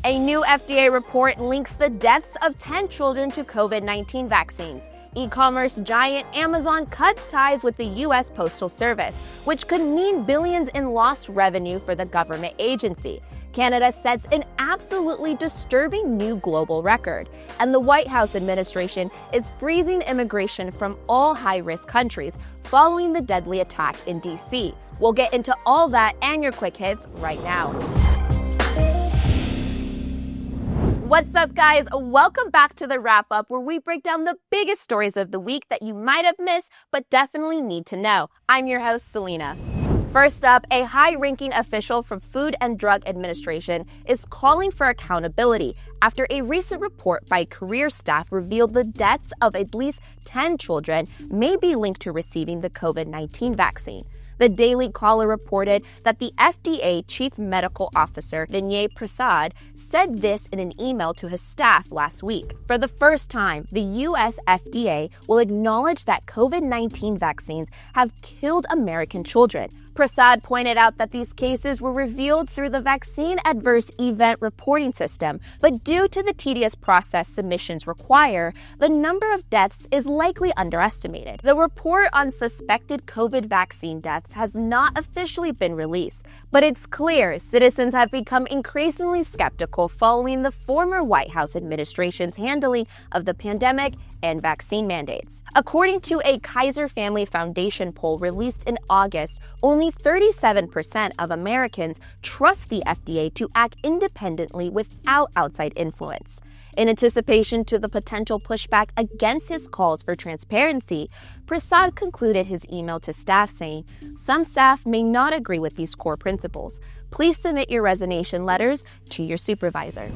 A new FDA report links the deaths of 10 children to COVID-19 vaccines. E-commerce giant Amazon cuts ties with the U.S. Postal Service, which could mean billions in lost revenue for the government agency. Canada sets an absolutely disturbing new global record, and the White House administration is freezing immigration from all high-risk countries following the deadly attack in D.C. We'll get into all that and your quick hits right now. What's up, guys? Welcome back to the wrap-up, where we break down the biggest stories of the week that you might have missed but definitely need to know. I'm your host, Selena. First up, a high-ranking official from Food and Drug Administration is calling for accountability after a recent report by career staff revealed the deaths of at least 10 children may be linked to receiving the COVID-19 vaccine. The Daily Caller reported that the FDA Chief Medical Officer, Vinay Prasad, said this in an email to his staff last week. For the first time, the U.S. FDA will acknowledge that COVID-19 vaccines have killed American children. Prasad pointed out that these cases were revealed through the Vaccine Adverse Event Reporting System, but due to the tedious process submissions require, the number of deaths is likely underestimated. The report on suspected COVID vaccine deaths has not officially been released, but it's clear citizens have become increasingly skeptical following the former White House administration's handling of the pandemic and vaccine mandates. According to a Kaiser Family Foundation poll released in August, only 37% of Americans trust the FDA to act independently without outside influence. In anticipation to the potential pushback against his calls for transparency, Prasad concluded his email to staff saying, "Some staff may not agree with these core principles. Please submit your resignation letters to your supervisor."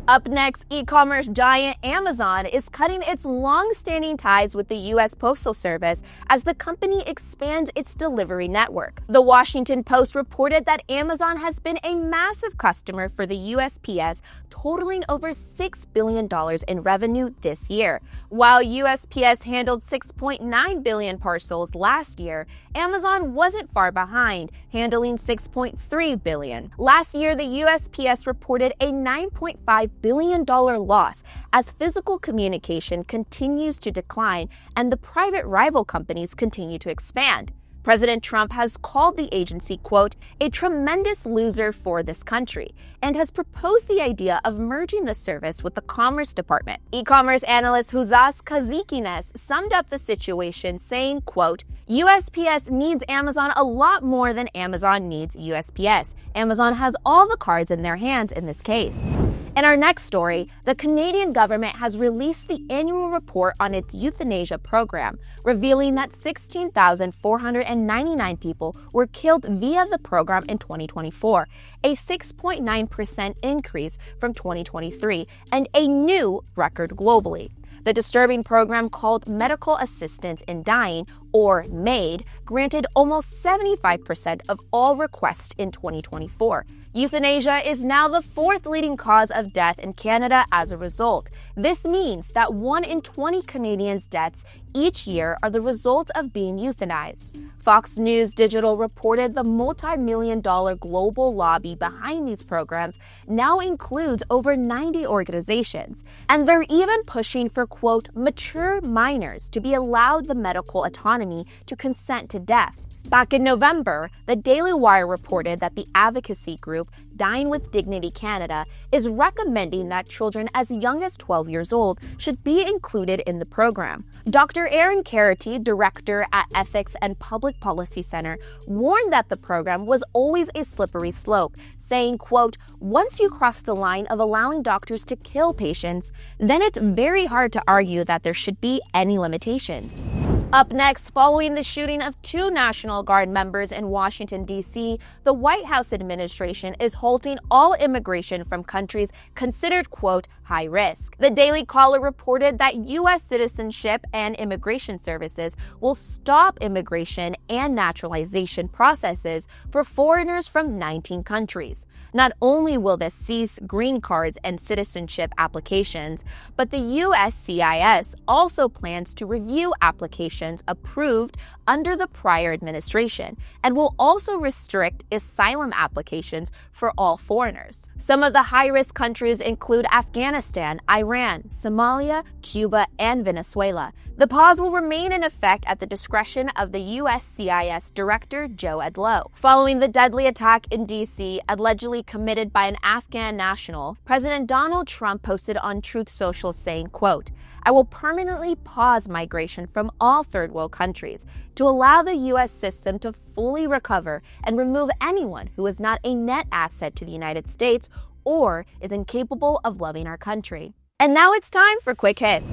Up next, e-commerce giant Amazon is cutting its long-standing ties with the U.S. Postal Service as the company expands its delivery network. The Washington Post reported that Amazon has been a massive customer for the USPS, totaling over $6 billion in revenue this year. While USPS handled 6.9 billion parcels last year, Amazon wasn't far behind, handling 6.3 billion. Last year, the USPS reported a $9.5 billion loss as physical communication continues to decline and the private rival companies continue to expand. President Trump has called the agency, quote, a tremendous loser for this country, and has proposed the idea of merging the service with the Commerce Department. E-commerce analyst Huzas Kazikines summed up the situation saying, quote, USPS needs Amazon a lot more than Amazon needs USPS. Amazon has all the cards in their hands in this case. In our next story, the Canadian government has released the annual report on its euthanasia program, revealing that 16,499 people were killed via the program in 2024, a 6.9% increase from 2023, and a new record globally. The disturbing program called Medical Assistance in Dying, or MAID, granted almost 75% of all requests in 2024. Euthanasia is now the fourth leading cause of death in Canada as a result. This means that 1 in 20 Canadians' deaths each year are the result of being euthanized. Fox News Digital reported the multi-million-dollar global lobby behind these programs now includes over 90 organizations, and they're even pushing for, quote, mature minors to be allowed the medical autonomy to consent to death. Back in November, the Daily Wire reported that the advocacy group Dying with Dignity Canada is recommending that children as young as 12 years old should be included in the program. Dr. Aaron Carity, director at Ethics and Public Policy Center, warned that the program was always a slippery slope, saying, quote, once you cross the line of allowing doctors to kill patients, then it's very hard to argue that there should be any limitations. Up next, following the shooting of 2 National Guard members in Washington, D.C., the White House administration is halting all immigration from countries considered, quote, high risk. The Daily Caller reported that U.S. Citizenship and Immigration Services will stop immigration and naturalization processes for foreigners from 19 countries. Not only will this cease green cards and citizenship applications, but the USCIS also plans to review applications restrictions approved under the prior administration and will also restrict asylum applications for all foreigners. Some of the high-risk countries include Afghanistan, Iran, Somalia, Cuba, and Venezuela. The pause will remain in effect at the discretion of the USCIS Director Joe Edlow. Following the deadly attack in D.C., allegedly committed by an Afghan national, President Donald Trump posted on Truth Social saying, quote, "I will permanently pause migration from all third world countries to allow the U.S. system to fully recover and remove anyone who is not a net asset to the United States or is incapable of loving our country." And now it's time for Quick Hits.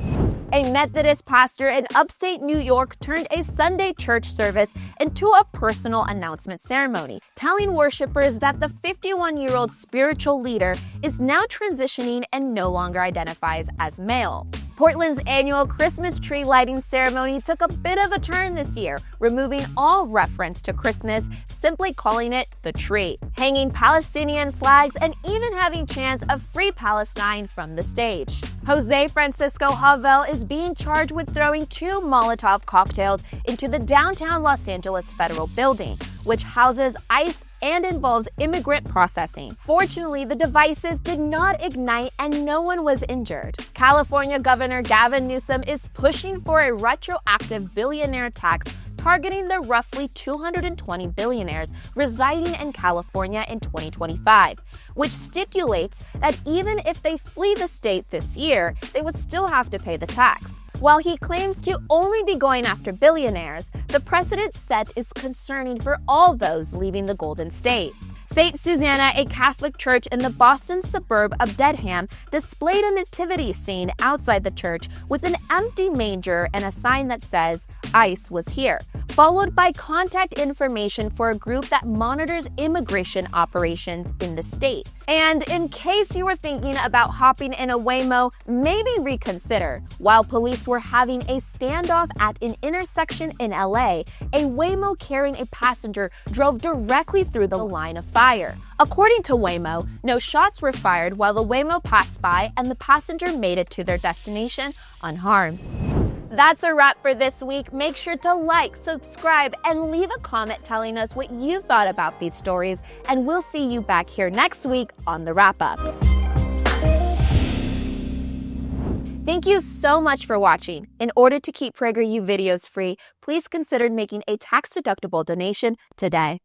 A Methodist pastor in upstate New York turned a Sunday church service into a personal announcement ceremony, telling worshipers that the 51-year-old spiritual leader is now transitioning and no longer identifies as male. Portland's annual Christmas tree lighting ceremony took a bit of a turn this year, removing all reference to Christmas, simply calling it the tree, hanging Palestinian flags, and even having chants of Free Palestine from the stage. Jose Francisco Havel is being charged with throwing 2 Molotov cocktails into the downtown Los Angeles Federal Building, which houses ICE and involves immigrant processing. Fortunately, the devices did not ignite and no one was injured. California Governor Gavin Newsom is pushing for a retroactive billionaire tax targeting the roughly 220 billionaires residing in California in 2025, which stipulates that even if they flee the state this year, they would still have to pay the tax. While he claims to only be going after billionaires, the precedent set is concerning for all those leaving the Golden State. St. Susanna, a Catholic church in the Boston suburb of Dedham, displayed a nativity scene outside the church with an empty manger and a sign that says, "ICE was here," followed by contact information for a group that monitors immigration operations in the state. And in case you were thinking about hopping in a Waymo, maybe reconsider. While police were having a standoff at an intersection in LA, a Waymo carrying a passenger drove directly through the line of fire. According to Waymo, no shots were fired while the Waymo passed by and the passenger made it to their destination unharmed. That's a wrap for this week. Make sure to like, subscribe, and leave a comment telling us what you thought about these stories, and we'll see you back here next week on The Wrap-Up. Thank you so much for watching. In order to keep PragerU videos free, please consider making a tax-deductible donation today.